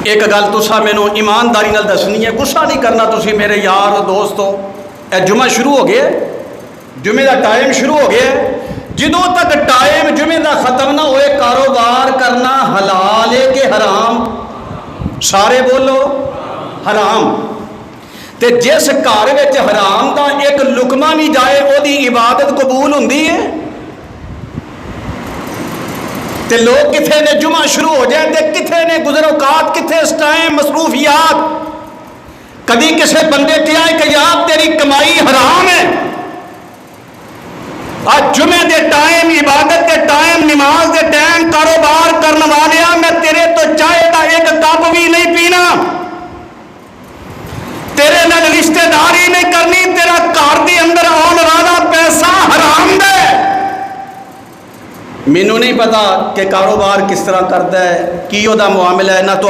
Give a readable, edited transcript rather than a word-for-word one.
एक गल तुसा मैनू ईमानदारी नाल दसनी है, गुस्सा नहीं करना तुसी मेरे यार दोस्तों। ए जुमा शुरू हो गया, जुमे का टाइम शुरू हो गया। जो तक टाइम जुमे का खत्म ना होए, कारोबार करना हलाल है कि हराम? सारे बोलो हराम। ते जिस घर विच हराम का एक लुकमा भी जाए ओदी इबादत कबूल हुंदी है? ते लोग किथे ने जुमा शुरू हो जाए ते किथे ने गुजरोकात, किथे इस टाइम मसरूफियात। कभी किसी बंदे क्या है कि यार तेरी कमाई हराम है, आज जुमे के टाइम, इबादत के टाइम, नमाज के टाइम कारोबार करने वाले मैं तेरे तो चाय का एक कप भी नहीं पीना, तेरे नाल रिश्तेदारी नहीं करनी, तेरा घर के अंदर आने वाला पैसा हराम दे। मैनू नहीं पता कि कारोबार किस तरह करता है, की ओदा मुआमला है ना। तो